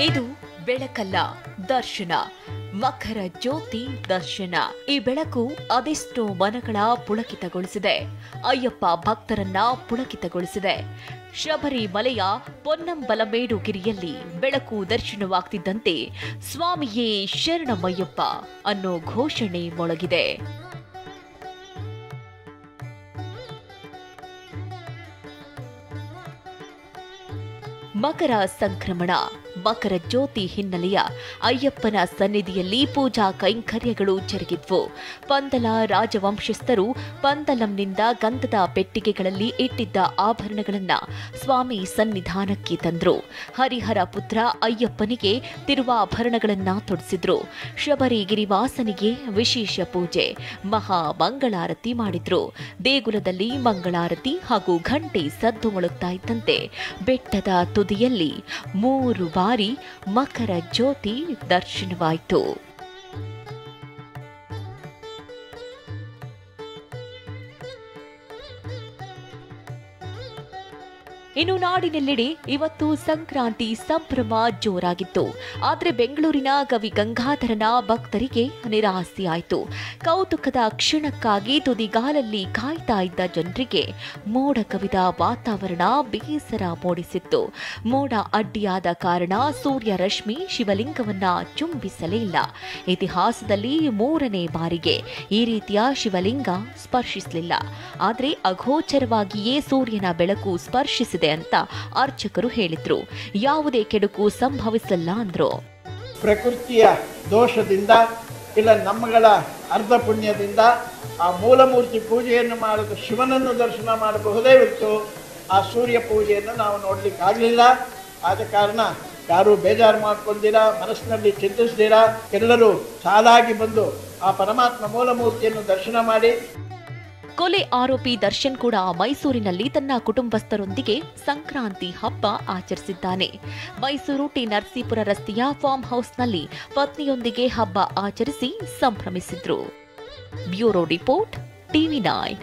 ಇದು ಬೆಳಕಲ್ಲ, ದರ್ಶನ. ಮಕರ ಜ್ಯೋತಿ ದರ್ಶನ. ಈ ಬೆಳಕು ಅದೆಷ್ಟೋ ಮನಗಳ ಪುಳಕಿತಗೊಳಿಸಿದೆ. ಅಯ್ಯಪ್ಪ ಭಕ್ತರನ್ನ ಪುಳಕಿತಗೊಳಿಸಿದೆ. ಶಬರಿಮಲೆಯ ಪೊನ್ನಂಬಲಮೇಡು ಗಿರಿಯಲ್ಲಿ ಬೆಳಕು ದರ್ಶನವಾಗ್ತಿದ್ದಂತೆ ಸ್ವಾಮಿಯೇ ಶರಣಮಯ್ಯಪ್ಪ ಅನ್ನೋ ಘೋಷಣೆ ಮೊಳಗಿದೆ. ಮಕರ ಸಂಕ್ರಮಣ, ಮಕರ ಜ್ಯೋತಿ ಹಿನ್ನೆಲೆಯ ಅಯ್ಯಪ್ಪನ ಸನ್ನಿಧಿಯಲ್ಲಿ ಪೂಜಾ ಕೈಂಕರ್ಯಗಳು ಜರುಗಿದ್ವು. ಪಂದಲ ರಾಜವಂಶಸ್ಥರು ಪಂದಲಂನಿಂದ ಗಂಧದ ಪೆಟ್ಟಿಗೆಗಳಲ್ಲಿ ಇಟ್ಟಿದ್ದ ಆಭರಣಗಳನ್ನ ಸ್ವಾಮಿ ಸನ್ನಿಧಾನಕ್ಕೆ ತಂದ್ರು. ಹರಿಹರ ಪುತ್ರ ಅಯ್ಯಪ್ಪನಿಗೆ ತಿರುವಾಭರಣಗಳನ್ನ ತೊಡಿಸಿದ್ರು. ಶಬರಿಗಿರಿವಾಸನಿಗೆ ವಿಶೇಷ ಪೂಜೆ, ಮಹಾ ಮಂಗಳಾರತಿ ಮಾಡಿದ್ರು. ದೇಗುಲದಲ್ಲಿ ಮಂಗಳಾರತಿ ಹಾಗೂ ಘಂಟೆ ಸದ್ದು ಮೊಳಗ್ತಾ ಇದ್ದಂತೆ ಬೆಟ್ಟದ ತುದಿಯಲ್ಲಿ 3 ಬಾರಿ ಮಕರ ಜ್ಯೋತಿ ದರ್ಶನವಾಯಿತು. ಇನ್ನು ನಾಡಿನೆಲ್ಲೆಡೆ ಇವತ್ತು ಸಂಕ್ರಾಂತಿ ಸಂಭ್ರಮ ಜೋರಾಗಿತ್ತು. ಆದರೆ ಬೆಂಗಳೂರಿನ ಕವಿ ಗಂಗಾಧರನ ಭಕ್ತರಿಗೆ ನಿರಾಸೆಯಾಯಿತು. ಕೌತುಕದ ಕ್ಷಣಕ್ಕಾಗಿ ತುದಿಗಾಲಲ್ಲಿ ಕಾಯ್ತಾ ಇದ್ದ ಜನರಿಗೆ ಮೋಡ ಕವಿದ ವಾತಾವರಣ ಬೇಸರ ಮೂಡಿಸಿತ್ತು. ಮೋಡ ಅಡ್ಡಿಯಾದ ಕಾರಣ ಸೂರ್ಯ ರಶ್ಮಿ ಶಿವಲಿಂಗವನ್ನ ಚುಂಬಿಸಲೇ ಇಲ್ಲ. ಇತಿಹಾಸದಲ್ಲಿ 3ನೇ ಬಾರಿಗೆ ಈ ರೀತಿಯ ಶಿವಲಿಂಗ ಸ್ಪರ್ಶಿಸಲಿಲ್ಲ. ಆದರೆ ಅಗೋಚರವಾಗಿಯೇ ಸೂರ್ಯನ ಬೆಳಕು ಸ್ಪರ್ಶಿಸಿದೆ ಅಂತ ಅರ್ಚಕರು ಹೇಳಿದ್ರು. ಯಾವುದೇ ಕೆಡುಕು ಸಂಭವಿಸಲ್ಲ ಅಂದ್ರು. ಪ್ರಕೃತಿಯ ದೋಷದಿಂದ ಇಲ್ಲ ನಮ್ಮಗಳ ಅರ್ಧ ಪುಣ್ಯದಿಂದ ಆ ಮೂಲಮೂರ್ತಿ ಪೂಜೆಯನ್ನು ಮಾಡಿದ ಶಿವನನ್ನು ದರ್ಶನ ಮಾಡಬಹುದೇ ಹೊರತು ಆ ಸೂರ್ಯ ಪೂಜೆಯನ್ನು ನಾವು ನೋಡ್ಲಿಕ್ಕಾಗಲಿಲ್ಲ. ಆದ ಕಾರಣ ಯಾರು ಬೇಜಾರು ಮಾಡ್ಕೊಂಡಿರಾ, ಮನಸ್ಸಿನಲ್ಲಿ ಚಿಂತಿಸ್ದಿರಾ, ಎಲ್ಲರೂ ಸಾಲಾಗಿ ಬಂದು ಆ ಪರಮಾತ್ಮ ಮೂಲಮೂರ್ತಿಯನ್ನು ದರ್ಶನ ಮಾಡಿ. ಕೊಲೆ ಆರೋಪಿ ದರ್ಶನ್ ಕೂಡ ಮೈಸೂರಿನಲ್ಲಿ ತನ್ನ ಕುಟುಂಬಸ್ಥರೊಂದಿಗೆ ಸಂಕ್ರಾಂತಿ ಹಬ್ಬ ಆಚರಿಸಿದ್ದಾನೆ. ಮೈಸೂರು ಟಿ ನರಸೀಪುರ ರಸ್ತೆಯ ಫಾರ್ಮ್ ಹೌಸ್ನಲ್ಲಿ ಪತ್ನಿಯೊಂದಿಗೆ ಹಬ್ಬ ಆಚರಿಸಿ ಸಂಭ್ರಮಿಸಿದ್ರು. Bureau report, ಟಿವಿ9.